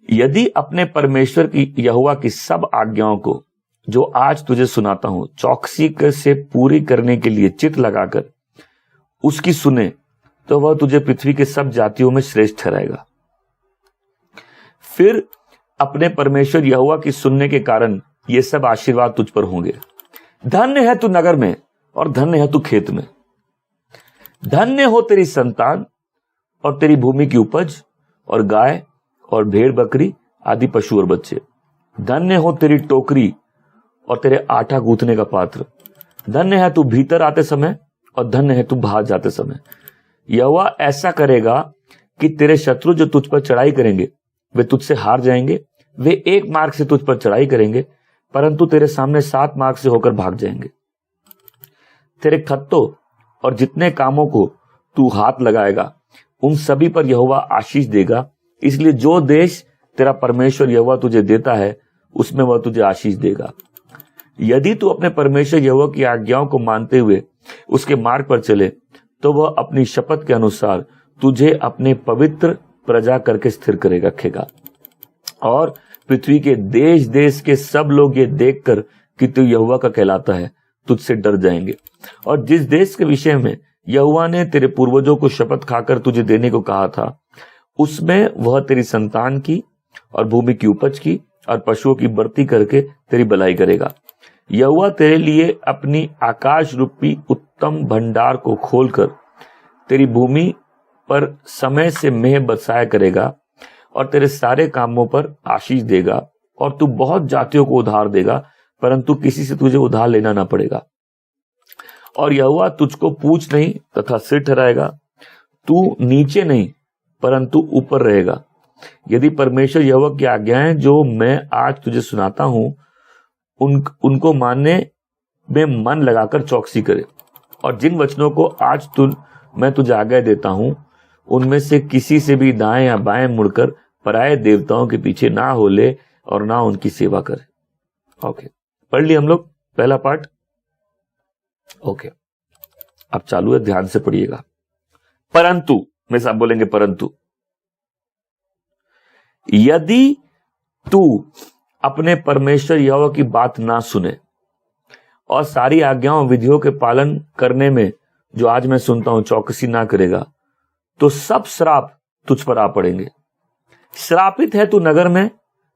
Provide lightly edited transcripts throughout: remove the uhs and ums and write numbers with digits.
यदि अपने परमेश्वर की यहोवा की सब आज्ञाओं को जो आज तुझे सुनाता हूं चौकसी से पूरी करने के लिए चित्त लगाकर उसकी सुने, तो वह तुझे पृथ्वी के सब जातियों में श्रेष्ठ ठहराएगा। फिर अपने परमेश्वर यहोवा की सुनने के कारण ये सब आशीर्वाद तुझ पर होंगे। धन्य है तू नगर में और धन्य है तू खेत में। धन्य हो तेरी संतान और तेरी भूमि की उपज और गाय और भेड़ बकरी आदि पशु और बच्चे। धन्य हो तेरी टोकरी और तेरे आटा गूंथने का पात्र। धन्य है तू भीतर आते समय और धन्य है तू बाहर जाते समय। यहोवा ऐसा करेगा कि तेरे शत्रु जो तुझ पर चढ़ाई करेंगे वे तुझसे हार जाएंगे। वे एक मार्ग से तुझ पर चढ़ाई करेंगे परंतु तेरे सामने 7 मार्ग से होकर भाग जाएंगे। तेरे खत्तों और जितने कामों को तू हाथ लगाएगा उन सभी पर यहोवा आशीष देगा। इसलिए जो देश तेरा परमेश्वर यहोवा तुझे देता है उसमें वह तुझे आशीष देगा। यदि तू अपने परमेश्वर यहोवा की आज्ञाओं को मानते हुए उसके मार्ग पर चले तो वह अपनी शपथ के अनुसार तुझे अपने पवित्र प्रजा करके स्थिर करेगा रखेगा। और पृथ्वी के देश देश के सब लोग ये देखकर कि तू यहोवा का कहलाता है तुझसे डर जाएंगे। और जिस देश के विषय में यहोवा ने तेरे पूर्वजों को शपथ खाकर तुझे देने को कहा था उसमें वह तेरी संतान की और भूमि की उपज की और पशुओं की बढ़ती करके तेरी भलाई करेगा। यहोवा तेरे लिए अपनी आकाश रूपी उत्तम भंडार को खोलकर तेरी भूमि पर समय से मेह बरसाया करेगा और तेरे सारे कामों पर आशीष देगा। और तू बहुत जातियों को उधार देगा परंतु किसी से तुझे उधार लेना ना पड़ेगा। और यहोवा तुझको पूंछ नहीं तथा सिर ठहराएगा। तू नीचे नहीं परंतु ऊपर रहेगा। यदि परमेश्वर यहोवा की आज्ञाएं जो मैं आज तुझे सुनाता हूं उनको मानने में मन लगाकर चौकसी करे और जिन वचनों को आज मैं तुझे आज्ञा देता हूं उनमें से किसी से भी दाएं या बाएं मुड़कर पराये देवताओं के पीछे ना हो ले और ना उनकी सेवा करे। ओके, पढ़ लिया हम लोग पहला पार्ट। ओके, अब चालू है, ध्यान से पढ़िएगा। परंतु में सब बोलेंगे परंतु यदि तू अपने परमेश्वर यहोवा की बात ना सुने और सारी आज्ञाओं विधियों के पालन करने में जो आज मैं सुनता हूं चौकसी ना करेगा तो सब श्राप तुझ पर आ पड़ेंगे। श्रापित है तू नगर में,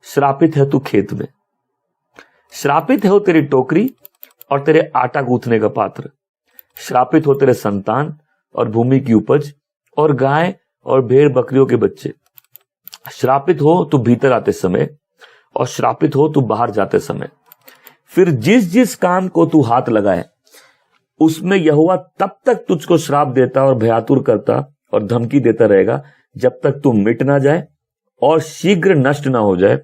श्रापित है तू खेत में। श्रापित हो तेरी टोकरी और तेरे आटा गूंथने का पात्र। श्रापित हो तेरे संतान और भूमि की उपज और गाय और भेड़ बकरियों के बच्चे। श्रापित हो तू भीतर आते समय और श्रापित हो तू बाहर जाते समय। फिर जिस जिस काम को तू हाथ लगाए उसमें यहोवा तब तक तुझको श्राप देता और भयातुर करता और धमकी देता रहेगा जब तक तू मिट ना जाए और शीघ्र नष्ट ना हो जाए।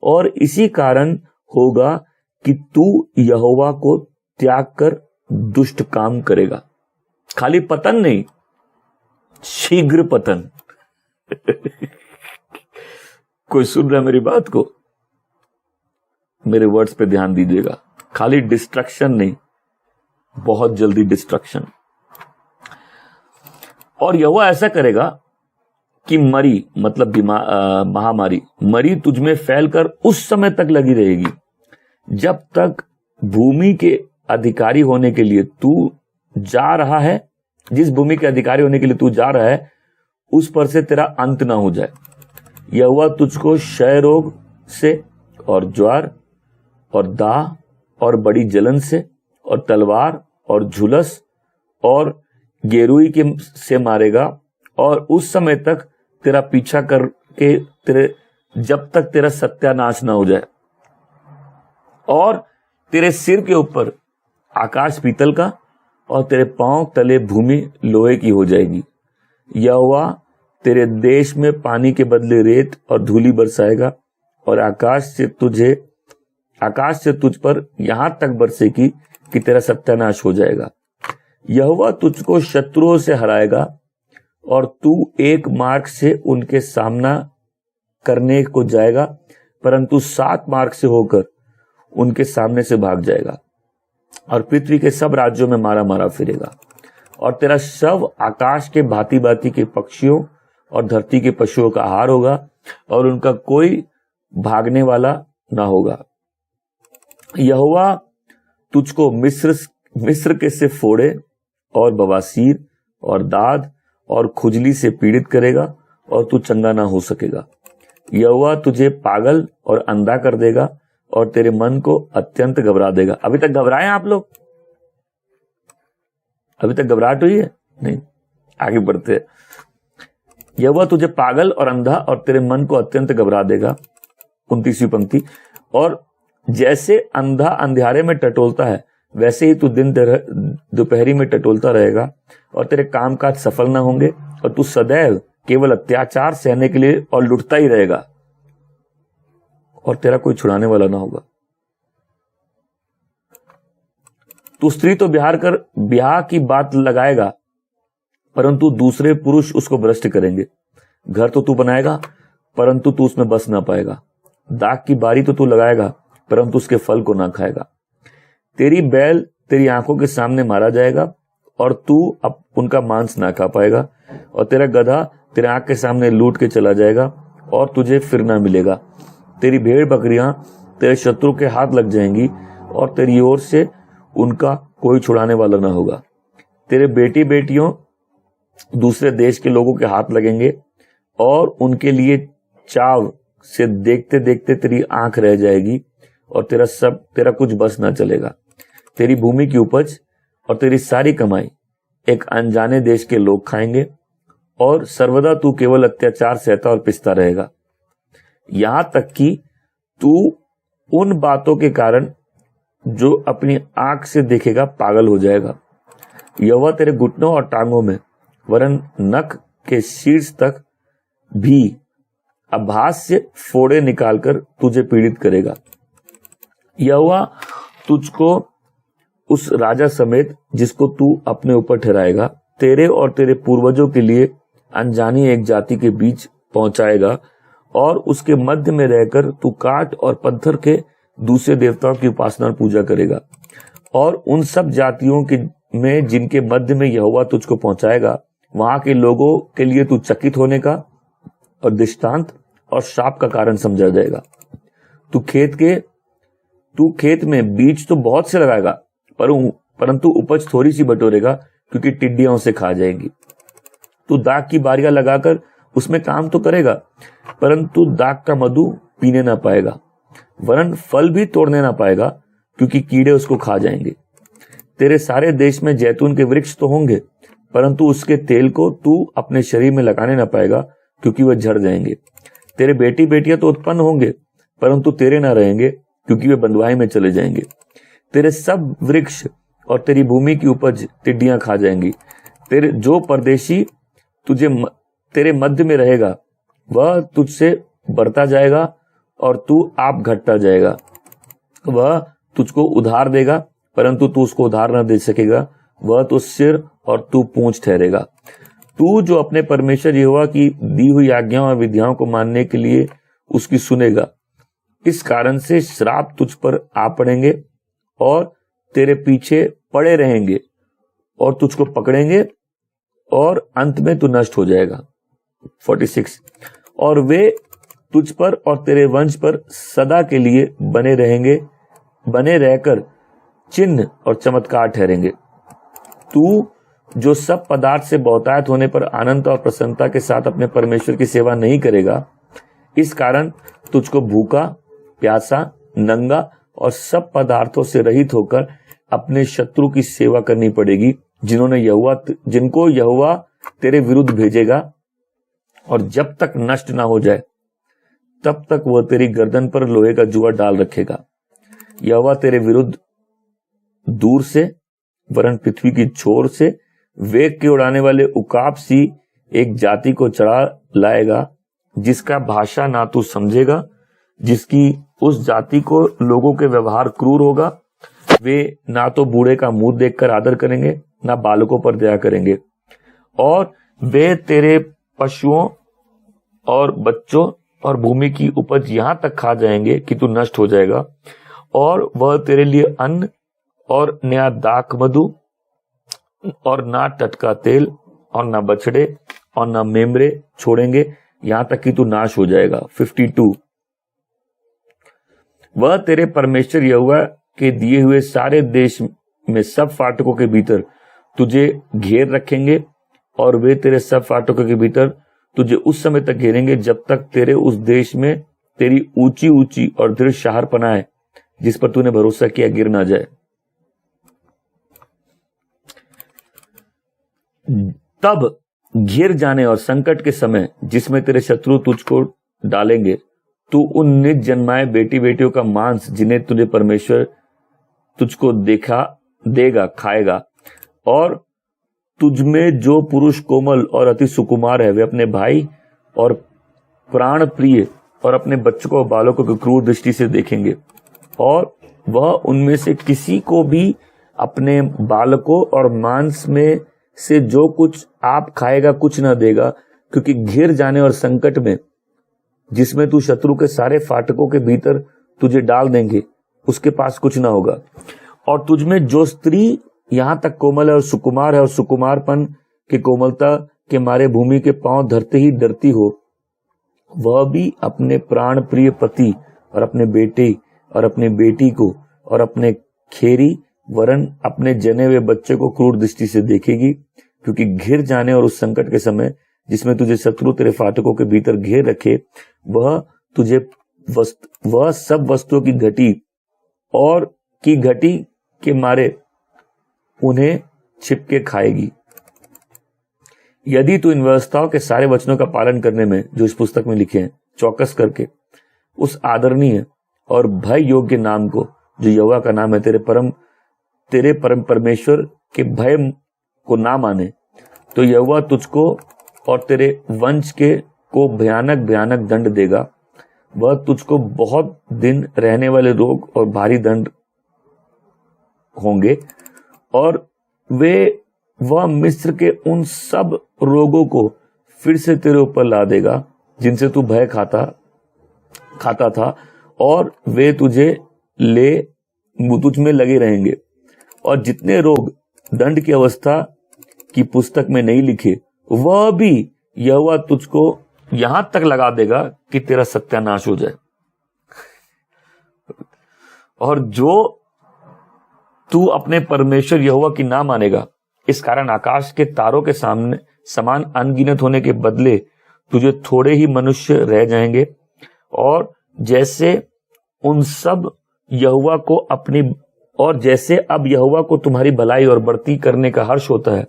और इसी कारण होगा कि तू यहोवा को त्याग कर दुष्ट काम करेगा। खाली पतन नहीं, शीघ्र पतन। कोई सुन रहा है मेरी बात को? मेरे वर्ड्स पे ध्यान दीजिएगा। खाली डिस्ट्रक्शन नहीं, बहुत जल्दी डिस्ट्रक्शन। और यहोवा ऐसा करेगा कि मरी मतलब महामारी मरी तुझ में फैलकर उस समय तक लगी रहेगी जब तक भूमि के अधिकारी होने के लिए तू जा रहा है, जिस भूमि के अधिकारी होने के लिए तू जा रहा है उस पर से तेरा अंत ना हो जाए। यहोवा तुझको क्षय रोग से और ज्वार और दाह और बड़ी जलन से और तलवार और झुलस और गेरुई से मारेगा। और उस समय तक तेरा पीछा करके जब तक तेरा सत्यानाश ना हो जाए। और तेरे सिर के ऊपर आकाश पीतल का और तेरे पांव तले भूमि लोहे की हो जाएगी। यहोवा तेरे देश में पानी के बदले रेत और धूलि बरसाएगा और आकाश से तुझ पर यहां तक बरसेगी कि तेरा सत्यानाश हो जाएगा। यहोवा तुझको शत्रुओं से हराएगा और तू एक मार्ग से उनके सामना करने को जाएगा परंतु 7 मार्ग से होकर उनके सामने से भाग जाएगा और पृथ्वी के सब राज्यों में मारा मारा फिरेगा। और तेरा शव आकाश के भांति भांति के पक्षियों और धरती के पशुओं का आहार होगा, और उनका कोई भागने वाला ना होगा। यहोवा तुझको मिस्र के से फोड़े और बवासीर और दाद और खुजली से पीड़ित करेगा, और तू चंगा ना हो सकेगा। यहोवा तुझे पागल और अंधा कर देगा, और तेरे मन को अत्यंत घबरा देगा। अभी तक घबराए आप लोग? अभी तक घबराहट हुई है? नहीं, आगे बढ़ते हैं। यहोवा तुझे पागल और अंधा और तेरे मन को अत्यंत घबरा देगा। 29वीं पंक्ति, और जैसे अंधा अंधियारे में टटोलता है, वैसे ही तू दिन दोपहरी में टटोलता रहेगा, और तेरे कामकाज सफल ना होंगे, और तू सदैव केवल अत्याचार सहने के लिए और लुटता ही रहेगा, और तेरा कोई छुड़ाने वाला ना होगा। तू स्त्री तो ब्याह की बात लगाएगा, परंतु दूसरे पुरुष उसको भ्रष्ट करेंगे। घर तो तू बनाएगा, परंतु तू उसमें बस ना पाएगा। दाख की बारी तो तू लगाएगा, परंतु उसके फल को ना खाएगा। तेरी बैल तेरी आंखों के सामने मारा जाएगा, और तू अब उनका मांस ना खा पाएगा, और तेरा गधा तेरे आंख के सामने लूट के चला जाएगा, और तुझे फिर ना मिलेगा। तेरी भेड़ बकरियां तेरे शत्रु के हाथ लग जाएंगी, और तेरी ओर से उनका कोई छुड़ाने वाला ना होगा। तेरे बेटी बेटियों दूसरे देश के लोगों के हाथ लगेंगे, और उनके लिए चाव से देखते देखते तेरी आंख रह जाएगी, और तेरा कुछ बस ना चलेगा। तेरी भूमि की उपज और तेरी सारी कमाई एक अनजाने देश के लोग खाएंगे, और सर्वदा तू केवल अत्याचार सहता और पिसता रहेगा, यहां तक कि तू उन बातों के कारण जो अपनी आंख से देखेगा पागल हो जाएगा। यहोवा तेरे घुटनों और टांगों में वरन नख के शीर्ष तक भी अभास से फोड़े निकालकर तुझे पीड़ित करेगा। यहोवा तुझको उस राजा समेत जिसको तू अपने ऊपर ठहराएगा, तेरे और तेरे पूर्वजों के लिए अनजानी एक जाति के बीच पहुंचाएगा, और उसके मध्य में रहकर तू काठ और पत्थर के दूसरे देवताओं की उपासना और पूजा करेगा। और उन सब जातियों के में जिनके मध्य में यहोवा तुझको पहुंचाएगा, वहां के लोगों के लिए तू चकित होने का और दृष्टांत और श्राप का कारण समझा जाएगा। तू खेत में बीज तो बहुत से लगाएगा, परंतु उपज थोड़ी सी बटोरेगा, क्योंकि टिड्डियां उसे खा जाएंगी। तू दाख की बारियां लगाकर उसमें काम तो करेगा, परंतु दाख का मधु पीने ना पाएगा, वरन फल भी तोड़ने ना पाएगा, क्योंकि कीड़े उसको खा जाएंगे। तेरे सारे देश में जैतून के वृक्ष तो होंगे, परंतु उसके तेल को तू अपने शरीर में लगाने ना पाएगा, क्योंकि वह झड़ जाएंगे। तेरे बेटी बेटियां तो उत्पन्न होंगे, परंतु तेरे ना रहेंगे, क्योंकि वे बंधुआई में चले जाएंगे। तेरे सब वृक्ष और तेरी भूमि की उपज टिड्डियां खा जाएंगी। तेरे जो परदेशी तेरे मध्य में रहेगा, वह तुझसे बढ़ता जाएगा, और तू आप घटता जाएगा। वह तुझको उधार देगा, परंतु तू उसको उधार न दे सकेगा। वह तो सिर और तू पूंछ ठहरेगा। तू जो अपने परमेश्वर यहोवा की दी हुई आज्ञाओं और विधियाओं को मानने के लिए उसकी सुनेगा, इस कारण से श्राप तुझ पर आ पड़ेंगे, और तेरे पीछे पड़े रहेंगे, और तुझको पकड़ेंगे, और अंत में तू नष्ट हो जाएगा। 46, और वे तुझ पर और तेरे वंश पर सदा के लिए बने रहकर चिन्ह और चमत्कार ठहरेंगे। तू जो सब पदार्थ से बहुतायत होने पर आनंद और प्रसन्नता के साथ अपने परमेश्वर की सेवा नहीं करेगा, इस कारण तुझको भूखा, प्यासा, नंगा और सब पदार्थों से रहित होकर अपने शत्रु की सेवा करनी पड़ेगी, जिनको यहोवा तेरे विरुद्ध भेजेगा, और जब तक नष्ट ना हो जाए तब तक वह तेरी गर्दन पर लोहे का जुआ डाल रखेगा। यहोवा तेरे विरुद्ध दूर से वरन पृथ्वी की छोर से वेग के उड़ाने वाले उकाब सी एक जाति को चढ़ा लाएगा, जिसका भाषा ना तू समझेगा, जिसकी उस जाति को लोगों के व्यवहार क्रूर होगा। वे ना तो बूढ़े का मुंह देखकर आदर करेंगे, ना बालकों पर दया करेंगे, और वे तेरे पशुओं और बच्चों और भूमि की उपज यहां तक खा जाएंगे कि तू नष्ट हो जाएगा, और वह तेरे लिए अन्न और नया दाख मधु और ना टटका तेल और ना बछड़े और ना मेमरे छोड़ेंगे, यहां तक कि तू नाश हो जाएगा। 52, वह तेरे परमेश्वर यहोवा के दिए हुए सारे देश में सब फाटकों के भीतर तुझे घेर रखेंगे, और वे तेरे सब फाटकों के भीतर तुझे उस समय तक घेरेंगे जब तक तेरे उस देश में तेरी ऊंची ऊंची और दृढ़ शहरपना है जिस पर तूने भरोसा किया गिर ना जाए। तब घिर जाने और संकट के समय जिसमें तेरे शत्रु तुझको डालेंगे, तू उन निज जन्माए बेटी बेटियों का मांस जिन्हें तुझे परमेश्वर तुझको देगा खाएगा, और तुझमें जो पुरुष कोमल और अति सुकुमार है वे अपने भाई और प्राण प्रिय और अपने बच्चों को बालकों को क्रूर दृष्टि से देखेंगे, और वह उनमें से किसी को भी अपने बालकों और मांस में से जो कुछ आप खाएगा कुछ न देगा, क्योंकि घिर जाने और संकट में जिसमें तू शत्रु के सारे फाटकों के भीतर तुझे डाल देंगे उसके पास कुछ ना होगा। और तुझमें जो स्त्री यहां तक कोमल है और सुकुमार है और सुकुमारपन के कोमलता के मारे भूमि के पांव धरते ही डरती हो, वह भी अपने प्राण प्रिय पति और अपने बेटे और अपने बेटी को और अपने खेरी वरन अपने जने हुए बच्चे को क्रूर दृष्टि से देखेगी, क्योंकि घिर जाने और उस संकट के समय जिसमें तुझे शत्रु तेरे फाटकों के भीतर घेर रखे, वह सब वस्तुओं की घटी के मारे उन्हें छिपके खाएगी। यदि तू इन व्यवस्थाओं के सारे वचनों का पालन करने में जो इस पुस्तक में लिखे हैं चौकस करके उस आदरणीय और भय योग्य नाम को जो यहोवा का नाम है तेरे परम परमेश्वर के भय को ना माने, तो यहोवा तुझको और तेरे वंश को भयानक भयानक दंड देगा। वह तुझको बहुत दिन रहने वाले रोग और भारी दंड होंगे, और वह मिस्र के उन सब रोगों को फिर से तेरे ऊपर ला देगा जिनसे तू भय खाता था, और वे तुझ में लगे रहेंगे। और जितने रोग दंड की अवस्था की पुस्तक में नहीं लिखे, वह भी यहोवा तुझको यहां तक लगा देगा कि तेरा सत्यानाश हो जाए। और जो तू अपने परमेश्वर यहोवा की ना मानेगा, इस कारण आकाश के तारों के सामने समान अनगिनत होने के बदले तुझे थोड़े ही मनुष्य रह जाएंगे। और जैसे अब यहोवा को तुम्हारी भलाई और बढ़ती करने का हर्ष होता है,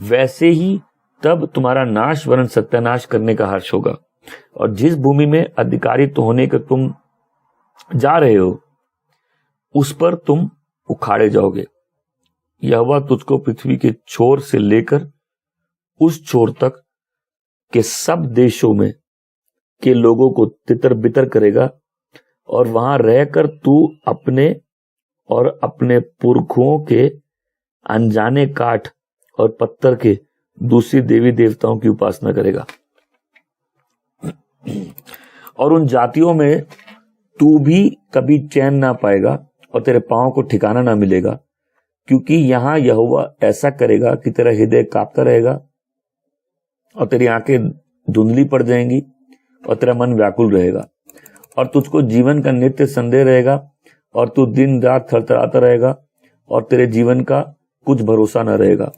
वैसे ही तब तुम्हारा नाश वरन सत्यानाश करने का हर्ष होगा। और जिस भूमि में अधिकारी तो होने के तुम जा रहे हो, उस पर तुम उखाड़े जाओगे। यहोवा तुझको पृथ्वी के छोर से लेकर उस छोर तक के सब देशों में के लोगों को तितर बितर करेगा, और वहां रहकर तू अपने और अपने पुरखों के अनजाने काठ और पत्थर के दूसरी देवी देवताओं की उपासना करेगा। और उन जातियों में तू भी कभी चैन ना पाएगा और तेरे पांव को ठिकाना ना मिलेगा, क्योंकि यहां यहोवा ऐसा करेगा कि तेरा हृदय कांपता रहेगा और तेरी आंखें धुंधली पड़ जाएंगी और तेरा मन व्याकुल रहेगा, और तुझको जीवन का नित्य संदेह रहेगा, और तू दिन रात थरथराता रहेगा, और तेरे जीवन का कुछ भरोसा न रहेगा।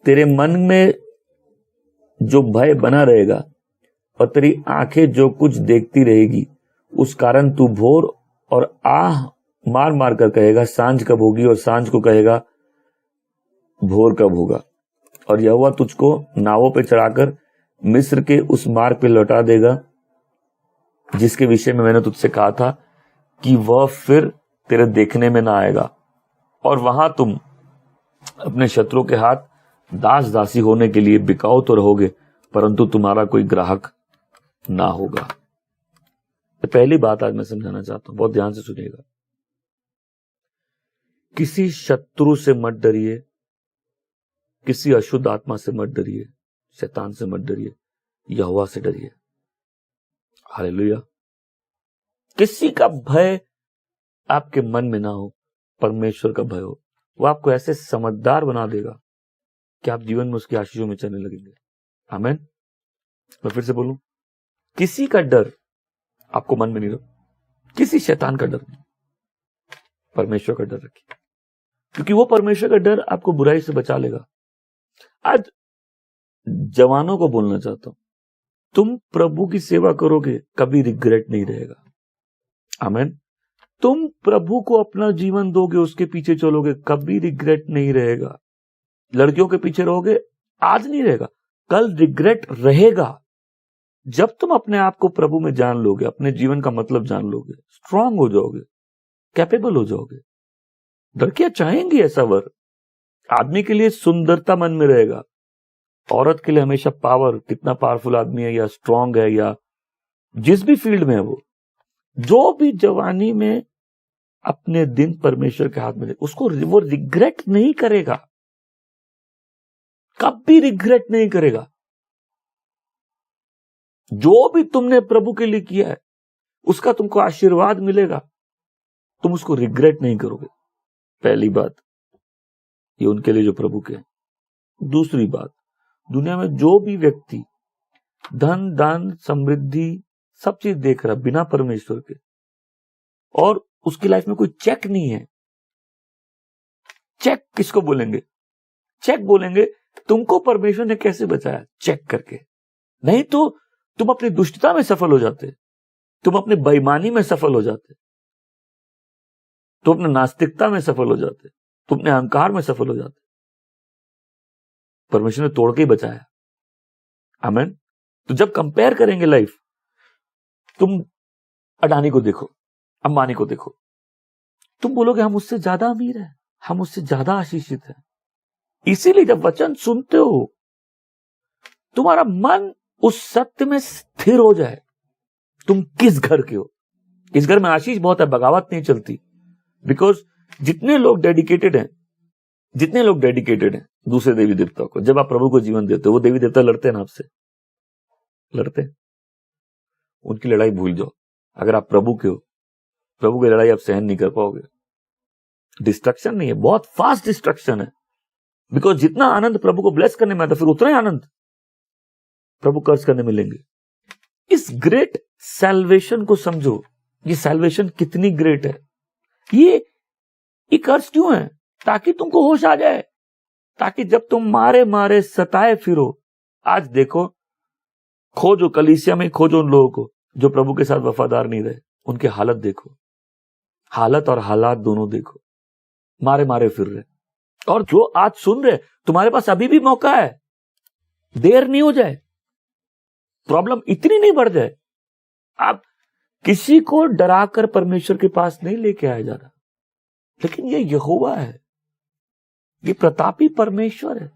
तेरे मन में जो भय बना रहेगा और तेरी आंखें जो कुछ देखती रहेगी, उस कारण तू भोर और आह मार मार कर कहेगा सांझ कब होगी, और सांझ को कहेगा भोर कब होगा। और यहोवा तुझको नावों पे चढ़ाकर मिस्र के उस मार्ग पे लौटा देगा जिसके विषय में मैंने तुझसे कहा था कि वह फिर तेरे देखने में ना आएगा, और वहां तुम अपने शत्रुओं के हाथ दास दासी होने के लिए बिकाऊ तो रहोगे, परंतु तुम्हारा कोई ग्राहक ना होगा। तो पहली बात आज मैं समझाना चाहता हूं, बहुत ध्यान से सुनिएगा। किसी शत्रु से मत डरिए, किसी अशुद्ध आत्मा से मत डरिए, शैतान से मत डरिए, यहोवा से डरिए। हालेलुया। किसी का भय आपके मन में ना हो, परमेश्वर का भय हो। वो आपको ऐसे समझदार बना देगा कि आप जीवन में उसकी आशीषों में चलने लगेंगे। आमीन। मैं फिर से बोलूं, किसी का डर आपको मन में नहीं रहो, किसी शैतान का डर नहीं, परमेश्वर का डर रखिए, क्योंकि वो परमेश्वर का डर आपको बुराई से बचा लेगा। आज जवानों को बोलना चाहता हूं, तुम प्रभु की सेवा करोगे, कभी रिग्रेट नहीं रहेगा। आमीन। तुम प्रभु को अपना जीवन दोगे, उसके पीछे चलोगे, कभी रिग्रेट नहीं रहेगा। लड़कियों के पीछे रहोगे, आज नहीं रहेगा, कल रिग्रेट रहेगा। जब तुम अपने आप को प्रभु में जान लोगे, अपने जीवन का मतलब जान लोगे, स्ट्रांग हो जाओगे, कैपेबल हो जाओगे। लड़कियां चाहेंगी ऐसा वर। आदमी के लिए सुंदरता मन में रहेगा, औरत के लिए हमेशा पावर, कितना पावरफुल आदमी है या स्ट्रांग है, या जिस भी फील्ड में है वो, जो भी जवानी में अपने दिन परमेश्वर के हाथ में दे, उसको वो रिग्रेट नहीं करेगा, कभी रिग्रेट नहीं करेगा। जो भी तुमने प्रभु के लिए किया है उसका तुमको आशीर्वाद मिलेगा, तुम उसको रिग्रेट नहीं करोगे। पहली बात ये उनके लिए जो प्रभु के हैं। दूसरी बात, दुनिया में जो भी व्यक्ति धन दान समृद्धि सब चीज देख रहा बिना परमेश्वर के, और उसकी लाइफ में कोई चेक नहीं है, चेक किसको बोलेंगे? चेक बोलेंगे तुमको परमेश्वर ने कैसे बचाया, चेक करके। नहीं तो तुम अपनी दुष्टता में सफल हो जाते, तुम अपनी बेईमानी में सफल हो जाते, तुम अपने नास्तिकता में सफल हो जाते, तुम अपने अहंकार में सफल हो जाते। परमेश्वर ने तोड़ के ही बचाया। आमीन। तो जब कंपेयर करेंगे लाइफ, तुम अडानी को देखो, अंबानी को देखो, तुम बोलोगे हम उससे ज्यादा अमीर हैं, हम उससे ज्यादा आशीषित हैं। इसीलिए जब वचन सुनते हो, तुम्हारा मन उस सत्य में स्थिर हो जाए, तुम किस घर के हो। इस घर में आशीष बहुत है, बगावत नहीं चलती। बिकॉज जितने लोग डेडिकेटेड हैं, जितने लोग डेडिकेटेड हैं दूसरे देवी देवताओं को, जब आप प्रभु को जीवन देते हो, वो देवी देवता लड़ते हैं ना आपसे, लड़ते हैं। उनकी लड़ाई भूल जाओ। अगर आप प्रभु के हो, प्रभु की लड़ाई आप सहन नहीं कर पाओगे। डिस्ट्रक्शन नहीं है, बहुत फास्ट डिस्ट्रक्शन है। बिकॉज जितना आनंद प्रभु को ब्लेस करने में आता, फिर उतना ही आनंद प्रभु कर्ज करने में लेंगे। इस ग्रेट सैल्वेशन को समझो, ये सैल्वेशन कितनी ग्रेट है। ये कर्ज क्यों है? ताकि तुमको होश आ जाए, ताकि जब तुम मारे मारे सताए फिरो। आज देखो, खोजो कलीसिया में, खोजो उन लोगों को जो प्रभु के साथ वफादार नहीं रहे, उनके हालत देखो, हालत और हालात दोनों देखो, मारे मारे फिर रहे। और जो आज सुन रहे, तुम्हारे पास अभी भी मौका है, देर नहीं हो जाए, प्रॉब्लम इतनी नहीं बढ़ जाए। आप किसी को डराकर परमेश्वर के पास नहीं लेके आया जा रहा, लेकिन ये यहोवा है, ये प्रतापी परमेश्वर है।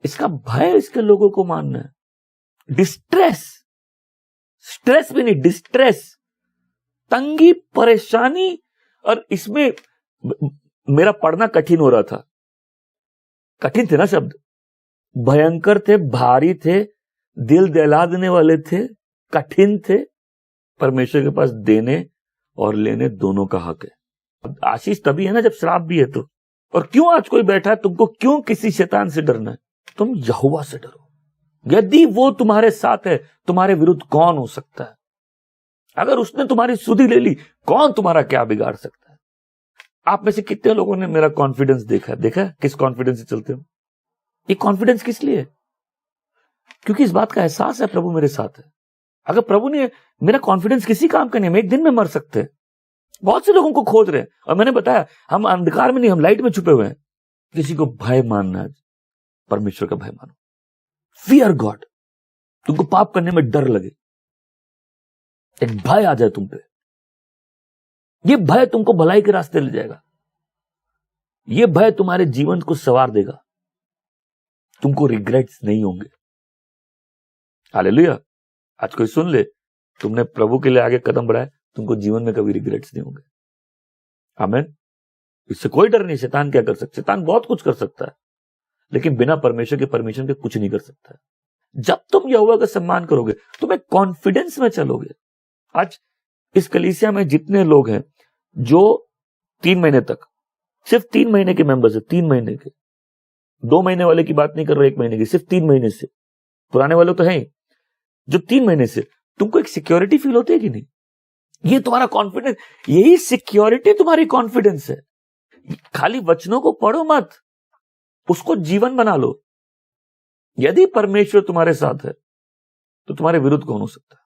इसका भय इसके लोगों को मानना है। डिस्ट्रेस, स्ट्रेस भी नहीं, डिस्ट्रेस, तंगी, परेशानी। और इसमें मेरा पढ़ना कठिन हो रहा था, कठिन थे ना शब्द, भयंकर थे, भारी थे, दिल दहला देने वाले थे, कठिन थे। परमेश्वर के पास देने और लेने दोनों का हक है। आशीष तभी है ना जब श्राप भी है तो। और क्यों आज कोई बैठा है, तुमको क्यों किसी शैतान से डरना है? तुम यहोवा से डरो। यदि वो तुम्हारे साथ है, तुम्हारे विरुद्ध कौन हो सकता है? अगर उसने तुम्हारी सुधि ले ली, कौन तुम्हारा क्या बिगाड़ सकता है? आप में से कितने लोगों ने मेरा कॉन्फिडेंस देखा है? किस कॉन्फिडेंस से चलते हो? ये कॉन्फिडेंस किस लिए है? क्योंकि इस बात का एहसास है प्रभु मेरे साथ है। अगर प्रभु ने मेरा कॉन्फिडेंस किसी काम का नहीं, हम एक दिन में मर सकते हैं। बहुत से लोगों को खोज रहे हैं, और मैंने बताया हम अंधकार में नहीं, हम लाइट में छुपे हुए हैं। किसी को भय मानना है, परमेश्वर का भय मानो। Fear God. तुमको पाप करने में डर लगे, एक भय आ जाए तुम पे, ये भय तुमको भलाई के रास्ते ले जाएगा। ये भय तुम्हारे जीवन को संवार देगा, तुमको रिग्रेट्स नहीं होंगे। हालेलुया। आज कोई सुन ले, तुमने प्रभु के लिए आगे कदम बढ़ाए, तुमको जीवन में कभी रिग्रेट्स नहीं होंगे। आमीन। इससे कोई डर नहीं। शैतान क्या कर सकता है? शैतान बहुत कुछ कर सकता है, लेकिन बिना परमेश्वर के परमिशन के कुछ नहीं कर सकता है। जब तुम यहोवा का सम्मान करोगे, तुम एक कॉन्फिडेंस में चलोगे। आज इस कलीसिया में जितने लोग हैं जो 3 महीने तक सिर्फ 3 महीने के मेंबर्स है, 3 महीने के, 2 महीने वाले की बात नहीं कर रहे, 1 महीने की, सिर्फ 3 महीने से। पुराने वाले तो हैं जो 3 महीने से। तुमको एक सिक्योरिटी फील होती है कि नहीं? ये तुम्हारा कॉन्फिडेंस, यही सिक्योरिटी तुम्हारी कॉन्फिडेंस है। खाली वचनों को पढ़ो मत, उसको जीवन बना लो। यदि परमेश्वर तुम्हारे साथ है तो तुम्हारे विरुद्ध कौन हो सकता है?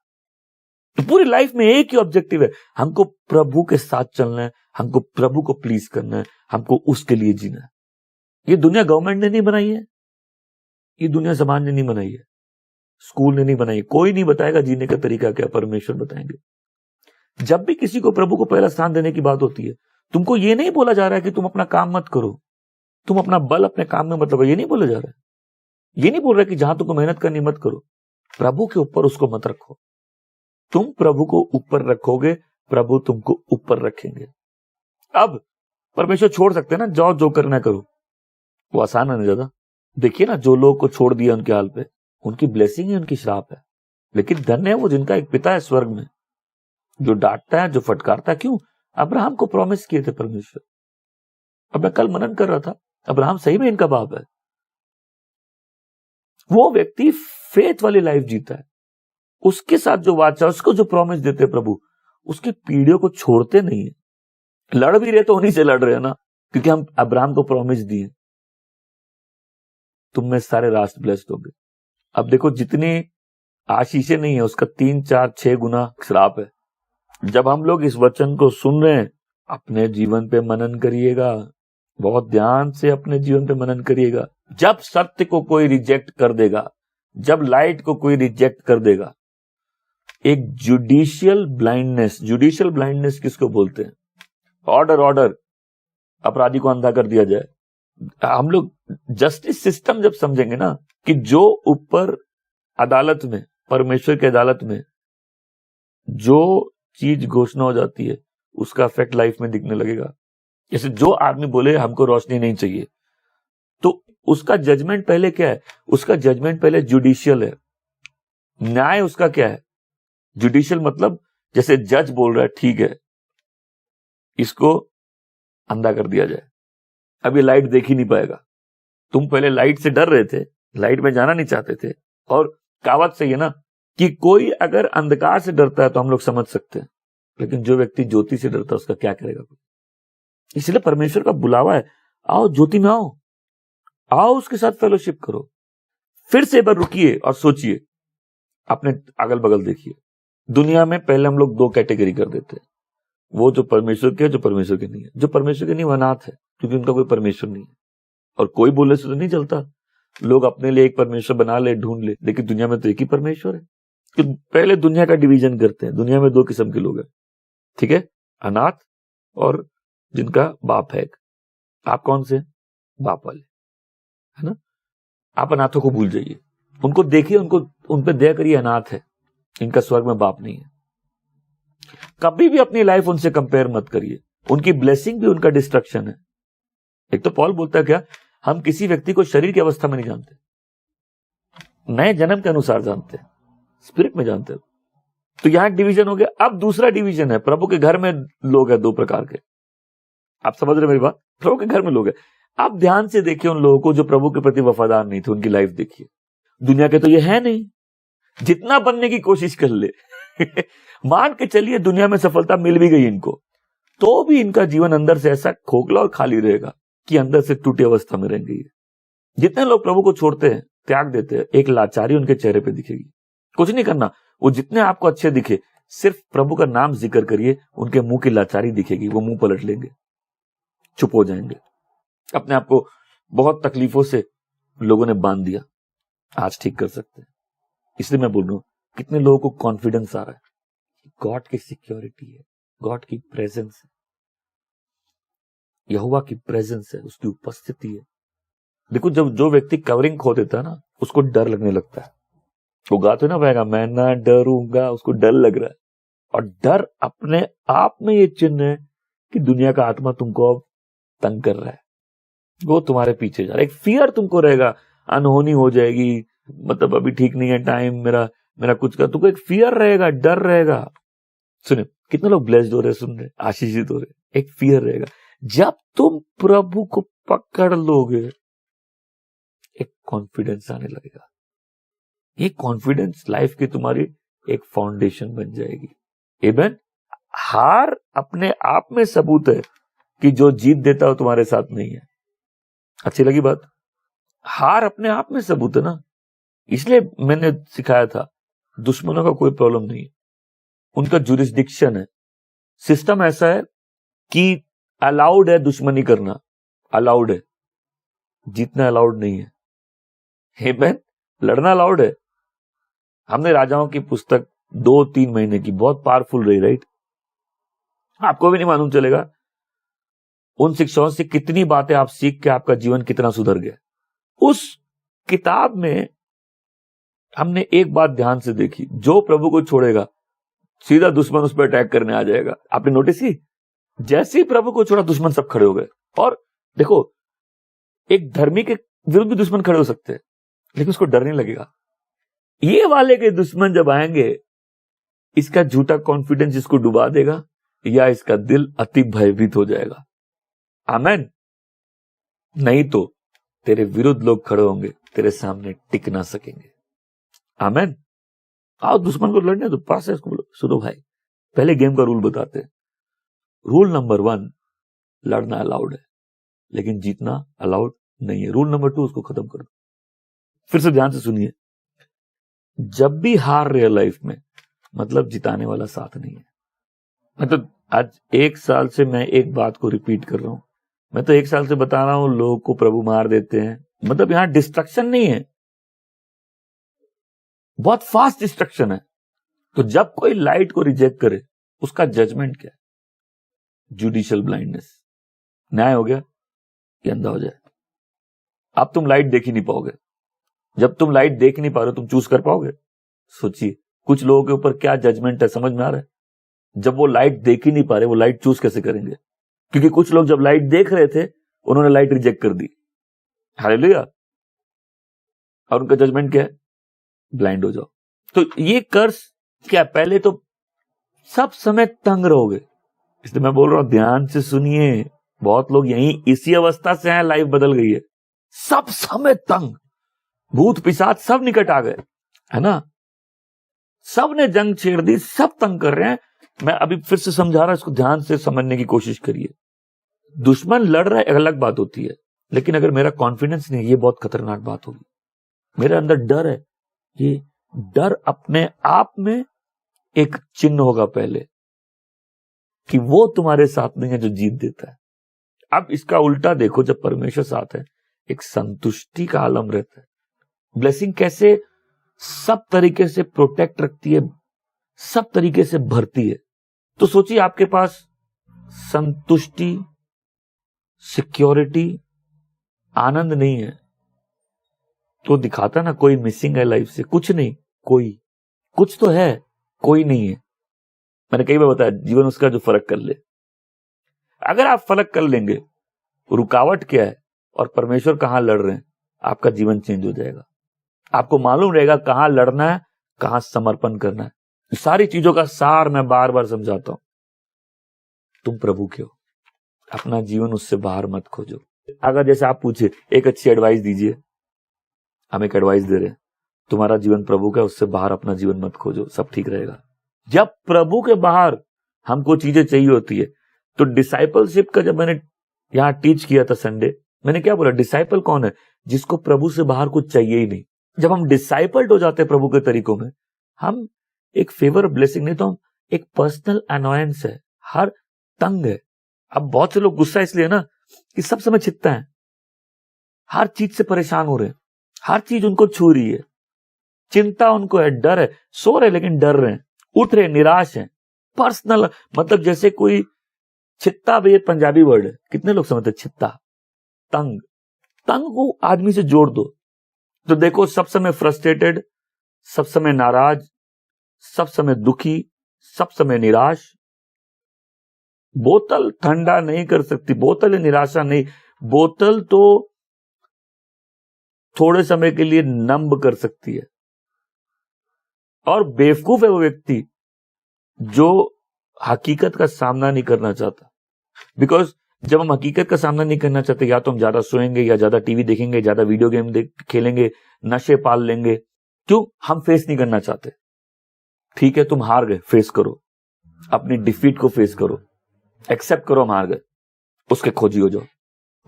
तो पूरी लाइफ में एक ही ऑब्जेक्टिव है, हमको प्रभु के साथ चलना है, हमको प्रभु को प्लीज करना है, हमको उसके लिए जीना है। ये दुनिया गवर्नमेंट ने नहीं बनाई है, ये दुनिया समाज ने नहीं बनाई है, स्कूल ने नहीं बनाई है, कोई नहीं बताएगा जीने का तरीका क्या, परमेश्वर बताएंगे। जब भी किसी को प्रभु को पहला स्थान देने की बात होती है, तुमको ये नहीं बोला जा रहा है कि तुम अपना काम मत करो, तुम अपना बल अपने काम में मत लगाओ, ये नहीं बोला जा रहा है। ये नहीं बोल रहा कि जहां तुमको मेहनत करनी मत करो, प्रभु के ऊपर उसको मत रखो। तुम प्रभु को ऊपर रखोगे, प्रभु तुमको ऊपर रखेंगे। अब परमेश्वर छोड़ सकते हैं ना, जाओ जो करना करो, वो आसान है ना ज्यादा। देखिए ना, जो लोग को छोड़ दिया उनके हाल पे, उनकी ब्लेसिंग है, उनकी श्राप है। लेकिन धन्य है वो जिनका एक पिता है स्वर्ग में, जो डांटता है, जो फटकारता है। क्यों? अब्राहम को प्रॉमिस किए थे परमेश्वर। अब मैं कल मनन कर रहा था, अब्राहम सही में इनका बाप है। वो व्यक्ति फेथ वाली लाइफ जीता है, उसके साथ जो वाचा, उसको जो प्रॉमिस देते प्रभु, उसकी पीढ़ियों को छोड़ते नहीं है। लड़ भी रहे तो उन्हीं से लड़ रहे हैं ना, क्योंकि हम अब्राहम को प्रॉमिस दिए, तुम में सारे राष्ट्र ब्लेस्ड होंगे। अब देखो, जितनी आशीषें नहीं है, उसका 3, 4, 6 गुना श्राप है। जब हम लोग इस वचन को सुन रहे हैं, अपने जीवन पे मनन करिएगा, बहुत ध्यान से अपने जीवन पे मनन करिएगा। जब सत्य को कोई रिजेक्ट कर देगा, जब लाइट को कोई रिजेक्ट कर देगा, एक जुडिशियल ब्लाइंडनेस किसको बोलते हैं? ऑर्डर, अपराधी को अंधा कर दिया जाए। हम लोग जस्टिस सिस्टम जब समझेंगे ना, कि जो ऊपर अदालत में, परमेश्वर की अदालत में जो चीज घोषणा हो जाती है, उसका इफेक्ट लाइफ में दिखने लगेगा। जैसे जो आदमी बोले हमको रोशनी नहीं चाहिए, तो उसका जजमेंट पहले क्या है? उसका जजमेंट पहले जुडिशियल है। न्याय उसका क्या है? जुडिशियल मतलब जैसे जज बोल रहा है, ठीक है, इसको अंधा कर दिया जाए, अब ये लाइट देख ही नहीं पाएगा। तुम पहले लाइट से डर रहे थे, लाइट में जाना नहीं चाहते थे। और कहावत सही है ना, कि कोई अगर अंधकार से डरता है तो हम लोग समझ सकते हैं, लेकिन जो व्यक्ति ज्योति से डरता है उसका क्या करेगा? इसलिए परमेश्वर का बुलावा है, आओ ज्योति में आओ, आओ उसके साथ फेलोशिप करो। फिर से एक बार रुकिए और सोचिए, अपने अगल बगल देखिए। दुनिया में पहले हम लोग 2 कैटेगरी कर देते हैं, वो जो परमेश्वर के है, जो परमेश्वर के नहीं है। जो परमेश्वर के नहीं, वो अनाथ है, क्योंकि उनका कोई परमेश्वर नहीं है। और कोई बोलने से तो नहीं चलता, लोग अपने लिए एक परमेश्वर बना ले, ढूंढ ले, लेकिन दुनिया में तो एक ही परमेश्वर है। कि पहले दुनिया का डिवीजन करते हैं। दुनिया में 2 किस्म के लोग हैं, ठीक है, अनाथ और जिनका बाप है। आप कौन से? बाप वाले, है ना। आप अनाथों को भूल जाइए, उनको देखिए, उनको उन पे दया करिए, अनाथ है, इनका स्वर्ग में बाप नहीं है। कभी भी अपनी लाइफ उनसे कंपेयर मत करिए, उनकी ब्लेसिंग भी उनका डिस्ट्रक्शन है। एक तो पॉल बोलता है क्या, हम किसी व्यक्ति को शरीर की अवस्था में नहीं जानते, नए जन्म के अनुसार जानते हैं, स्पिरिट में जानते हैं। तो यहां एक डिवीजन हो गया। अब दूसरा डिवीजन है, प्रभु के घर में लोग हैं 2 प्रकार के। आप समझ रहे मेरी बात? प्रभु के घर में लोग हैं। आप ध्यान से देखिए उन लोगों को जो प्रभु के प्रति वफादार नहीं थे, उनकी लाइफ देखिए। दुनिया के तो ये है नहीं, जितना बनने की कोशिश कर ले मान के चलिए दुनिया में सफलता मिल भी गई इनको, तो भी इनका जीवन अंदर से ऐसा खोखला और खाली रहेगा कि अंदर से टूटी अवस्था में रहेंगे। जितने लोग प्रभु को छोड़ते हैं, त्याग देते हैं, एक लाचारी उनके चेहरे पे दिखेगी। कुछ नहीं करना, वो जितने आपको अच्छे दिखे, सिर्फ प्रभु का नाम जिक्र करिए, उनके मुंह की लाचारी दिखेगी, वो मुंह पलट लेंगे, चुप हो जाएंगे। अपने आप को बहुत तकलीफों से लोगों ने बांध दिया, आज ठीक कर सकते हैं। इसलिए मैं बोल रहा हूं, कितने लोगों को कॉन्फिडेंस आ रहा है, गॉड की सिक्योरिटी है, गॉड की प्रेजेंस है, यहोवा की प्रेजेंस है, उसकी उपस्थिति है। देखो, जब जो व्यक्ति कवरिंग खो देता है ना, उसको डर लगने लगता है। वो गाते ना पाएगा, मैं ना डरूंगा, उसको डर लग रहा है। और डर अपने आप में ये चिन्ह है कि दुनिया का आत्मा तुमको अब तंग कर रहा है, वो तुम्हारे पीछे जा रहा है। एक फियर तुमको रहेगा, अनहोनी हो जाएगी, मतलब अभी ठीक नहीं है टाइम मेरा कुछ का, तुमको एक फियर रहेगा, डर रहेगा। सुनिए, कितने लोग ब्लेस्ड हो रहे, सुन रहे, आशीषित हो रहे, एक फियर रहेगा। जब तुम प्रभु को पकड़ लोगे, एक कॉन्फिडेंस आने लगेगा। ये कॉन्फिडेंस लाइफ की तुम्हारी एक फाउंडेशन बन जाएगी। इवन हार अपने आप में सबूत है कि जो जीत देता हो तुम्हारे साथ नहीं है। अच्छी लगी बात? हार अपने आप में सबूत है ना। इसलिए मैंने सिखाया था, दुश्मनों का कोई प्रॉब्लम नहीं है, उनका जुरिस्डिक्शन है। सिस्टम ऐसा है कि अलाउड है दुश्मनी करना, अलाउड है, जीतना अलाउड नहीं है। हे बहन, लड़ना अलाउड है। हमने राजाओं की पुस्तक 2-3 महीने की, बहुत पावरफुल रही, राइट? आपको भी नहीं मालूम चलेगा उन शिक्षाओं से कितनी बातें आप सीख के आपका जीवन कितना सुधर गया। उस किताब में हमने एक बात ध्यान से देखी, जो प्रभु को छोड़ेगा सीधा दुश्मन उस पर अटैक करने आ जाएगा। आपने नोटिस की? जैसे ही प्रभु को छोड़ा दुश्मन सब खड़े हो गए। और देखो, एक धर्मी के विरुद्ध भी दुश्मन खड़े हो सकते हैं, लेकिन उसको डर नहीं लगेगा। ये वाले के दुश्मन जब आएंगे, इसका झूठा कॉन्फिडेंस इसको डुबा देगा या इसका दिल अति भयभीत हो जाएगा। आमेन। नहीं तो तेरे विरुद्ध लोग खड़े होंगे, तेरे सामने टिक ना सकेंगे। आमेन। आओ दुश्मन को लड़ने तो पास है, इसको सुनो भाई, पहले गेम का रूल बताते हैं। रूल नंबर 1, लड़ना अलाउड है लेकिन जीतना अलाउड नहीं है। रूल नंबर 2, उसको खत्म कर दो। फिर से ध्यान से सुनिए, जब भी हार रहे लाइफ में, मतलब जिताने वाला साथ नहीं है। मतलब आज 1 साल से मैं एक बात को रिपीट कर रहा हूं। मैं तो 1 साल से बता रहा हूं लोगों को प्रभु मार देते हैं। मतलब यहां डिस्ट्रक्शन नहीं है, बहुत फास्ट डिस्ट्रक्शन है। तो जब कोई लाइट को रिजेक्ट करे, उसका जजमेंट क्या है? Judicial blindness. न्याय हो गया कि अंधा हो जाए। अब तुम लाइट देख ही नहीं पाओगे। जब तुम लाइट देख नहीं पा रहे, तुम चूज कर पाओगे? सोचिए, कुछ लोगों के ऊपर क्या जजमेंट है, समझ में आ रहा है? जब वो लाइट देख ही नहीं पा रहे, वो लाइट चूज कैसे करेंगे? क्योंकि कुछ लोग जब लाइट देख रहे थे, उन्होंने लाइट रिजेक्ट कर दी। हालेलुया। और उनका जजमेंट क्या है? ब्लाइंड हो जाओ। तो ये कर्स क्या? पहले तो सब समय तंग रहोगे। इसलिए मैं बोल रहा हूं, ध्यान से सुनिए। बहुत लोग यहीं इसी अवस्था से हैं, लाइफ बदल गई है। सब समय तंग, भूत पिशाच सब निकट आ गए, है ना? सब ने जंग छेड़ दी, सब तंग कर रहे हैं। मैं अभी फिर से समझा रहा, इसको ध्यान से समझने की कोशिश करिए। दुश्मन लड़ रहा है, अलग बात होती है, लेकिन अगर मेरा कॉन्फिडेंस नहीं, ये बहुत खतरनाक बात होगी। मेरे अंदर डर है, ये डर अपने आप में एक चिन्ह होगा पहले कि वो तुम्हारे साथ नहीं है जो जीत देता है। अब इसका उल्टा देखो, जब परमेश्वर साथ है, एक संतुष्टि का आलम रहता है। ब्लेसिंग कैसे सब तरीके से प्रोटेक्ट रखती है, सब तरीके से भरती है। तो सोचिए, आपके पास संतुष्टि, सिक्योरिटी, आनंद नहीं है, तो दिखाता ना कोई मिसिंग है लाइफ से। कुछ नहीं, कोई कुछ तो है, कोई नहीं है। मैंने कई बार बताया, जीवन उसका जो फर्क कर ले। अगर आप फर्क कर लेंगे रुकावट क्या है और परमेश्वर कहां लड़ रहे हैं, आपका जीवन चेंज हो जाएगा। आपको मालूम रहेगा कहां लड़ना है, कहां समर्पण करना है। सारी चीजों का सार मैं बार बार समझाता हूं। तुम प्रभु के हो, अपना जीवन उससे बाहर मत खोजो। अगर जैसे आप पूछे, एक अच्छी एडवाइस दीजिए, हम एक एडवाइस दे रहे हैं, तुम्हारा जीवन प्रभु का, उससे बाहर अपना जीवन मत खोजो, सब ठीक रहेगा। जब प्रभु के बाहर हमको चीजें चाहिए होती है, तो डिसाइपलशिप का जब मैंने यहां टीच किया था संडे, मैंने क्या बोला? डिसाइपल कौन है? जिसको प्रभु से बाहर कुछ चाहिए ही नहीं। जब हम डिसाइपल्ड हो जाते हैं प्रभु के तरीकों में, हम एक फेवर ब्लेसिंग नहीं, तो हम एक पर्सनल अनॉयंस है, हर तंग है। अब बहुत से लोग गुस्सा इसलिए ना कि सब समय चित्ता है, हर चीज से परेशान हो रहे हैं, हर चीज उनको छू रही है, चिंता उनको है, डर है, सो रहे लेकिन डर रहे हैं, उठ रहे निराश हैं। पर्सनल मतलब जैसे कोई चित्ता, भी पंजाबी वर्ड है, कितने लोग समझते? चित्ता, तंग। तंग को आदमी से जोड़ दो तो देखो, सब समय फ्रस्ट्रेटेड, सब समय नाराज, सब समय दुखी, सब समय निराश। बोतल ठंडा नहीं कर सकती, बोतल निराशा नहीं, बोतल तो थोड़े समय के लिए नंब कर सकती है। और बेवकूफ है वो व्यक्ति जो हकीकत का सामना नहीं करना चाहता। बिकॉज जब हम हकीकत का सामना नहीं करना चाहते, या तो हम ज्यादा सोएंगे, या ज्यादा टीवी देखेंगे, ज्यादा वीडियो गेम खेलेंगे, नशे पाल लेंगे। क्यों? हम फेस नहीं करना चाहते। ठीक है, तुम हार गए, फेस करो, अपनी डिफीट को फेस करो, एक्सेप्ट करो हम हार गए, उसके खोजी हो जाओ।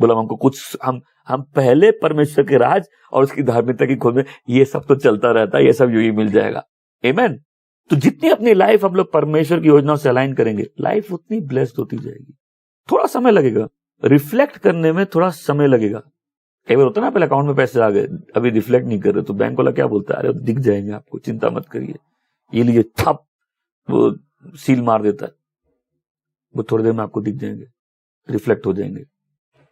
बोला हमको कुछ, हम पहले परमेश्वर के राज और उसकी धार्मिकता की खोज में, ये सब तो चलता रहता है, ये सब यूं ही मिल जाएगा। आमीन। तो जितनी अपनी लाइफ हम लोग परमेश्वर की योजनाओं से अलाइन करेंगे, लाइफ उतनी ब्लेस्ड होती जाएगी। थोड़ा समय लगेगा रिफ्लेक्ट करने में, थोड़ा समय लगेगा। कई बार होता है ना, पहले अकाउंट में पैसे आ गए, अभी रिफ्लेक्ट नहीं कर रहे, तो बैंक वाला क्या बोलता है, अरे दिख जाएंगे आपको, चिंता मत करिए, ये लिए थप वो सील मार देता है, वो थोड़ी देर में आपको दिख जाएंगे, रिफ्लेक्ट हो जाएंगे।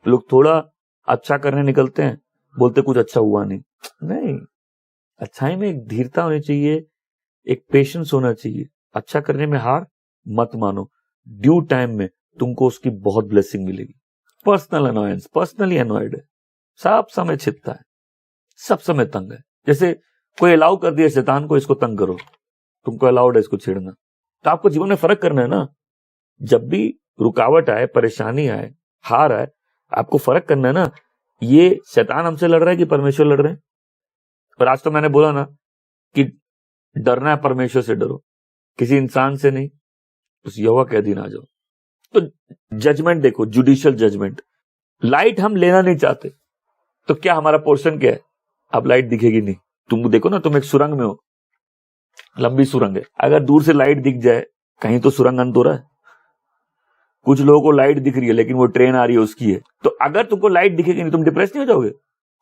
लोग थोड़ा अच्छा करने निकलते हैं, बोलते कुछ अच्छा हुआ नहीं। अच्छाई में एक धीरता होनी चाहिए, एक पेशेंस होना चाहिए। अच्छा करने में हार मत मानो, ड्यू टाइम में तुमको उसकी बहुत ब्लेसिंग मिलेगी। पर्सनल अनोयंस, पर्सनली अनोयड है, सब समय छिपता है, सब समय तंग है। जैसे कोई अलाउ कर दिया शैतान को, इसको तंग करो, तुमको अलाउड है इसको छेड़ना। तो आपको जीवन में फर्क करना है ना। जब भी रुकावट आए, परेशानी आए, हार आए, आपको फर्क करना है ना, ये शैतान हमसे लड़ रहा है कि परमेश्वर लड़ रहे हैं। और आज तो मैंने बोला ना कि डरना है, परमेश्वर से डरो, किसी इंसान से नहीं, उस यहोवा के अधीन आ जाओ। तो जजमेंट देखो, जुडिशियल जजमेंट। लाइट हम लेना नहीं चाहते, तो क्या हमारा पोर्शन क्या है? अब लाइट दिखेगी नहीं। तुम देखो ना, तुम एक सुरंग में हो, लंबी सुरंग है, अगर दूर से लाइट दिख जाए, कहीं तो सुरंग अंत हो रहा है। कुछ लोगों को लाइट दिख रही है, लेकिन वो ट्रेन आ रही है उसकी है। तो अगर तुमको लाइट दिखेगी नहीं, तुम डिप्रेस नहीं हो जाओगे?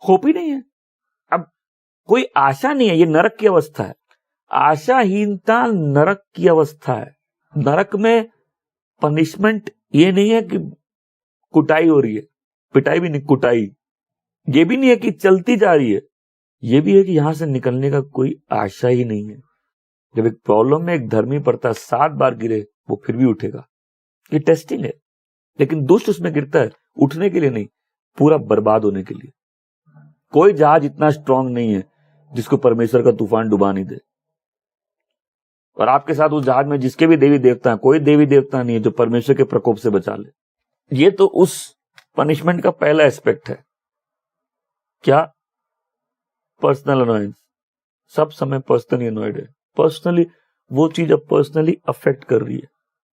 होप ही नहीं है, अब कोई आशा नहीं है। ये नरक की अवस्था है। आशाहीनता नरक की अवस्था है। नरक में पनिशमेंट ये नहीं है कि कुटाई हो रही है, पिटाई भी नहीं, कुटाई। ये भी नहीं है कि चलती जा रही है, ये भी है कि यहां से निकलने का कोई आशा ही नहीं है। जब एक प्रॉब्लम में एक धर्मी पड़ता है, 7 बार गिरे वो फिर भी उठेगा, ये टेस्टिंग है। लेकिन दुष्ट उसमें गिरता है उठने के लिए नहीं, पूरा बर्बाद होने के लिए। कोई जहाज इतना स्ट्रांग नहीं है जिसको परमेश्वर का तूफान डुबा नहीं दे। और आपके साथ उस जहाज में जिसके भी देवी देवता हैं, कोई देवी देवता नहीं है जो परमेश्वर के प्रकोप से बचा ले। ये तो उस पनिशमेंट का पहला एस्पेक्ट है। क्या? Personal annoyance. सब समय पर्सनली अनोयड है। पर्सनली वो चीज अब पर्सनली अफेक्ट कर रही है।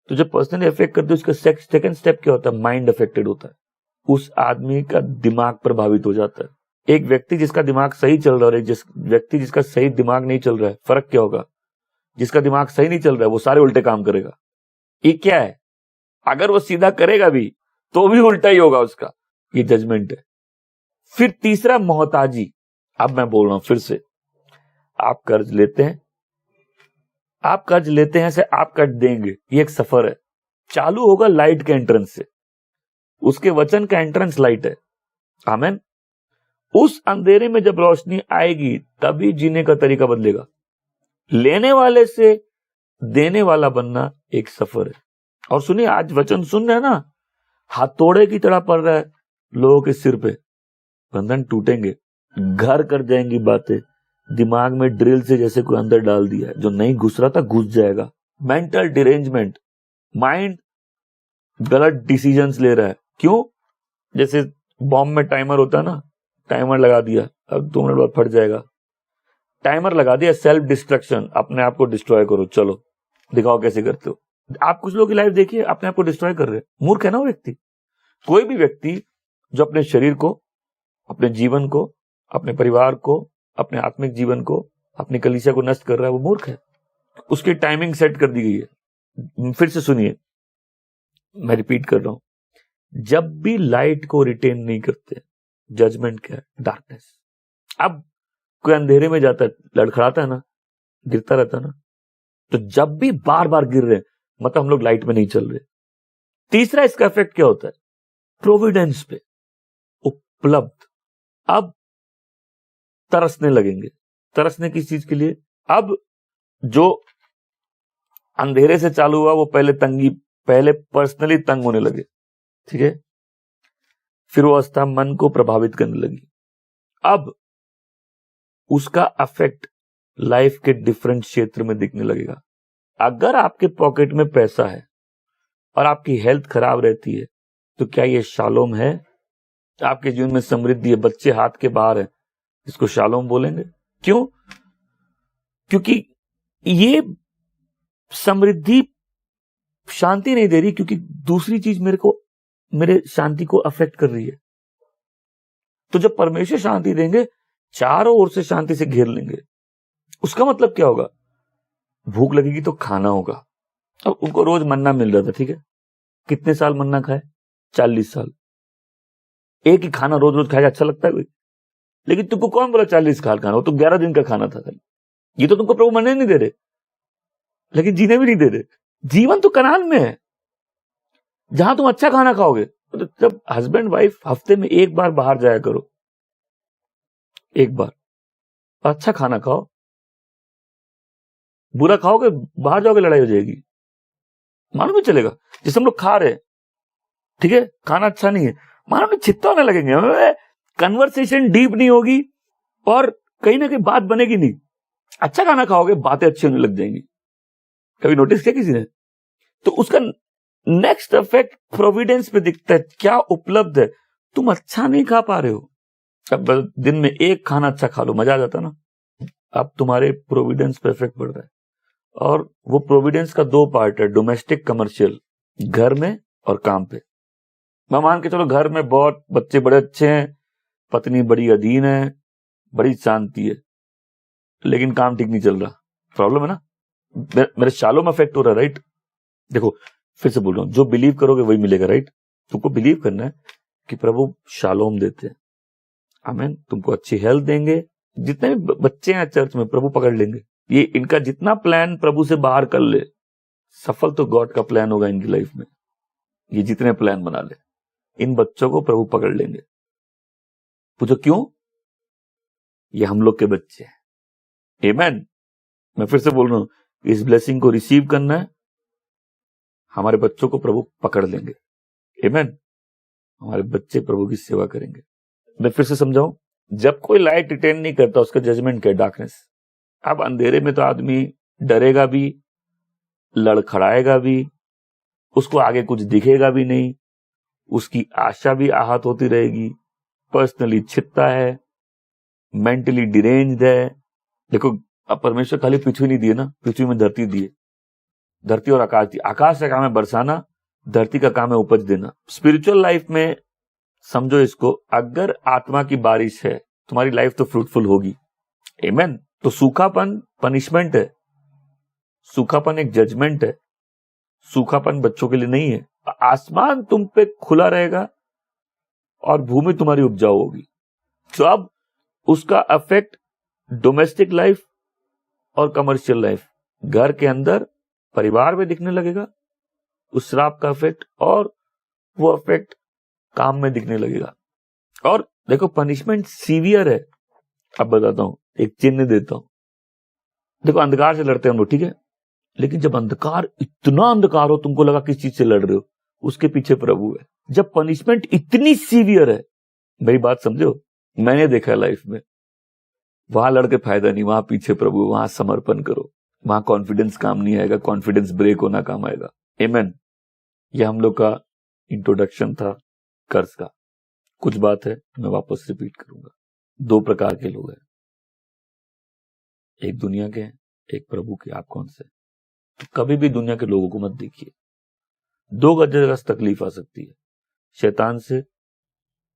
तो जब पर्सनली अफेक्ट करती है, उसका सेकंड स्टेप क्या होता है? माइंड अफेक्टेड होता है। उस आदमी का दिमाग प्रभावित हो जाता है। एक व्यक्ति जिसका दिमाग सही चल रहा है और एक व्यक्ति जिसका सही दिमाग नहीं चल रहा है, फर्क क्या होगा? जिसका दिमाग सही नहीं चल रहा है वो सारे उल्टे काम करेगा। ये क्या है? अगर वो सीधा करेगा भी तो भी उल्टा ही होगा उसका। ये जजमेंट है। फिर तीसरा, मोहताजी। अब मैं बोल रहा हूं फिर से, आप कर्ज लेते हैं, आप कर्ज लेते हैं से आप कर्ज देंगे, ये एक सफर है। चालू होगा लाइट के एंट्रेंस से, उसके वचन का एंट्रेंस लाइट है। आमेन। उस अंधेरे में जब रोशनी आएगी तभी जीने का तरीका बदलेगा। लेने वाले से देने वाला बनना एक सफर है। और सुनिए, आज वचन सुन रहे हैं ना, हथौड़े की तरह पड़ रहा है लोगों के सिर पे। बंधन टूटेंगे, घर कर जाएंगी बातें, दिमाग में ड्रिल से जैसे कोई अंदर डाल दिया है, जो नहीं घुस रहा था घुस जाएगा। मेंटल डिरेंजमेंट, माइंड गलत डिसीजंस ले रहा है। क्यों? जैसे बॉम्ब में टाइमर होता है ना, टाइमर लगा दिया, अब 2 मिनट बाद फट जाएगा। टाइमर लगा दिया, सेल्फ डिस्ट्रक्शन, अपने आप को डिस्ट्रॉय करो, चलो दिखाओ कैसे करते हो। आप कुछ लोगों की लाइफ देखिए, अपने आप को डिस्ट्रॉय कर रहे हैं। मूर्ख है ना वो व्यक्ति। कोई भी व्यक्ति जो अपने शरीर को, अपने जीवन को, अपने परिवार को, अपने आत्मिक जीवन को, अपनी कलीसिया को नष्ट कर रहा है, वो मूर्ख है। उसकी टाइमिंग सेट कर दी गई है। फिर से सुनिए, मैं रिपीट कर रहा हूं, जब भी लाइट को रिटेन नहीं करते, जजमेंट क्या है? डार्कनेस। अब कोई अंधेरे में जाता है, लड़खड़ाता है ना, गिरता रहता है ना, तो जब भी बार बार गिर रहे, मतलब हम लोग लाइट में नहीं चल रहे। तीसरा इसका इफेक्ट क्या होता है? प्रोविडेंस पे, उपलब्ध। अब तरसने लगेंगे। तरसने किस चीज के लिए? अब जो अंधेरे से चालू हुआ वो पहले पर्सनली तंग होने लगे, ठीक है, फिर वो अवस्था मन को प्रभावित करने लगी। अब उसका अफेक्ट लाइफ के डिफरेंट क्षेत्र में दिखने लगेगा। अगर आपके पॉकेट में पैसा है और आपकी हेल्थ खराब रहती है, तो क्या ये शालोम है? आपके जीवन में समृद्धि है, बच्चे हाथ के बाहर है, इसको शालोम बोलेंगे? क्यों? क्योंकि ये समृद्धि शांति नहीं दे रही, क्योंकि दूसरी चीज मेरे शांति को अफेक्ट कर रही है। तो जब परमेश्वर शांति देंगे, चारों ओर से शांति से घेर लेंगे। उसका मतलब क्या होगा? भूख लगेगी तो खाना होगा। अब उनको रोज मन्ना मिल रहा था, ठीक है, कितने साल मन्ना खाए? 40 साल। एक ही खाना रोज रोज खाएगा, अच्छा लगता है कोई? लेकिन तुमको कौन बोला 40 साल खाना? वो तो 11 दिन का खाना था खाली। ये तो तुमको प्रभु मन्ने नहीं दे रहे, लेकिन जीने भी नहीं दे रहे। जीवन तो कनान में है, जहां तुम अच्छा खाना खाओगे। तो जब हस्बैंड वाइफ हफ्ते में एक बार बाहर जाया करो, एक बार अच्छा खाना खाओ। बुरा खाओगे, बाहर जाओगे, लड़ाई हो जाएगी, मालूम नहीं चलेगा। जैसे हम लोग खा रहे, ठीक है, खाना अच्छा नहीं है, मालूम नहीं चित्ता होने लगेंगे, कन्वर्सेशन डीप नहीं होगी और कहीं ना कहीं बात बनेगी नहीं। अच्छा खाना खाओगे, बातें अच्छी होने लग जाएंगी। कभी नोटिस किया किसी ने? तो उसका नेक्स्ट इफेक्ट प्रोविडेंस पे दिखता है। क्या उपलब्ध है? तुम अच्छा नहीं खा पा रहे हो, अब दिन में एक खाना अच्छा खा लो, मजा आ जाता ना। अब तुम्हारे प्रोविडेंस पे इफेक्ट पड़ रहा है। और वो प्रोविडेंस का 2 पार्ट है, डोमेस्टिक, कमर्शियल, घर में और काम पे। मैं मान के चलो घर में बहुत बच्चे बड़े अच्छे हैं, पत्नी बड़ी अधीन है, बड़ी शांति है, लेकिन काम ठीक नहीं चल रहा, प्रॉब्लम है ना। मेरे शालों में इफेक्ट हो रहा है, राइट? देखो फिर से बोल रहा हूं, जो बिलीव करोगे वही मिलेगा, राइट? तुमको बिलीव करना है कि प्रभु शालोम देते हैं, आमीन। तुमको अच्छी हेल्थ देंगे। जितने भी बच्चे हैं चर्च में, प्रभु पकड़ लेंगे। ये इनका जितना प्लान प्रभु से बाहर कर ले, सफल तो गॉड का प्लान होगा इनकी लाइफ में। ये जितने प्लान बना ले, इन बच्चों को प्रभु पकड़ लेंगे। पूछो क्यों? ये हम लोग के बच्चे हैं, आमीन। मैं फिर से बोल रहा हूं, इस ब्लेसिंग को रिसीव करना है, हमारे बच्चों को प्रभु पकड़ लेंगे, आमीन। हमारे बच्चे प्रभु की सेवा करेंगे। मैं फिर से समझाऊं, जब कोई लाइट अटेंड नहीं करता, उसका जजमेंट क्या है? डार्कनेस। अब अंधेरे में तो आदमी डरेगा भी, लड़खड़ाएगा भी, उसको आगे कुछ दिखेगा भी नहीं, उसकी आशा भी आहत होती रहेगी, पर्सनली छिपता है, मेंटली डिरेंज्ड है। देखो, अब परमेश्वर खाली पृथ्वी नहीं दिए ना, पृथ्वी में धरती दिए, धरती और आकाश दी। आकाश का काम है बरसाना, धरती का काम है उपज देना। स्पिरिचुअल लाइफ में समझो इसको, अगर आत्मा की बारिश है, तुम्हारी लाइफ तो फ्रूटफुल होगी, आमीन। तो सूखापन पनिशमेंट है, सूखापन एक जजमेंट है, सूखापन बच्चों के लिए नहीं है। आसमान तुम पे खुला रहेगा और भूमि तुम्हारी उपजाऊ होगी। तो अब उसका इफेक्ट डोमेस्टिक लाइफ और कमर्शियल लाइफ, घर के अंदर, परिवार में दिखने लगेगा, उस श्राप का इफेक्ट, और वो इफेक्ट काम में दिखने लगेगा। और देखो, पनिशमेंट सीवियर है। अब बताता हूं, एक चिन्ह देता हूं। देखो, अंधकार से लड़ते हैं हम लोग, ठीक है, लेकिन जब अंधकार, इतना अंधकार हो, तुमको लगा किस चीज से लड़ रहे हो, उसके पीछे प्रभु है। जब पनिशमेंट इतनी सीवियर है, मेरी बात समझो, मैंने देखा है लाइफ में, वहां लड़के फायदा नहीं, वहां पीछे प्रभु, वहां समर्पण करो, वहां कॉन्फिडेंस काम नहीं आएगा, कॉन्फिडेंस ब्रेक होना काम आएगा, आमीन। यह हम लोग का इंट्रोडक्शन था कर्ज का। कुछ बात है मैं वापस रिपीट करूंगा। 2 प्रकार के लोग हैं, एक दुनिया के हैं, एक प्रभु के। आप कौन से? तो कभी भी दुनिया के लोगों को मत देखिए। 2 जगह से तकलीफ आ सकती है, शैतान से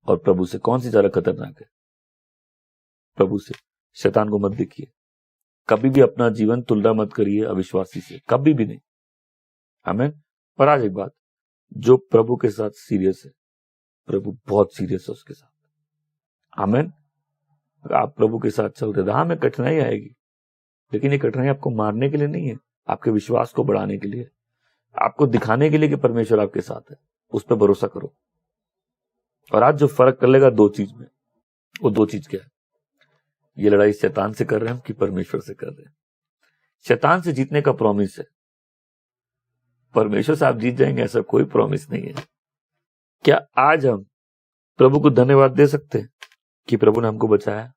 और प्रभु से। कौन सी ज्यादा खतरनाक है? प्रभु से। शैतान को मत देखिए। कभी भी अपना जीवन तुलना मत करिए अविश्वासी से, कभी भी नहीं, आमीन। पर आज एक बात, जो प्रभु के साथ सीरियस है, प्रभु बहुत सीरियस है उसके साथ, आमीन। आप प्रभु के साथ चल रहे, राह में कठिनाई आएगी, लेकिन ये कठिनाई आपको मारने के लिए नहीं है, आपके विश्वास को बढ़ाने के लिए, आपको दिखाने के लिए कि परमेश्वर आपके साथ है। उस पर भरोसा करो। और आज जो फर्क कर लेगा 2 चीज में, वो 2 चीज क्या है? ये लड़ाई शैतान से कर रहे हैं कि परमेश्वर से कर रहे हैं? शैतान से जीतने का प्रॉमिस है, परमेश्वर से आप जीत जाएंगे ऐसा कोई प्रॉमिस नहीं है। क्या आज हम प्रभु को धन्यवाद दे सकते हैं कि प्रभु ने हमको बचाया,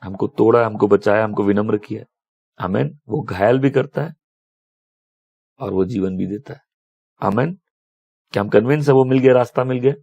हमको तोड़ा, हमको बचाया, हमको विनम्र किया, आमीन। वो घायल भी करता है और वो जीवन भी देता है, आमीन। क्या हम कन्विंस है वो मिल गया, रास्ता मिल गया?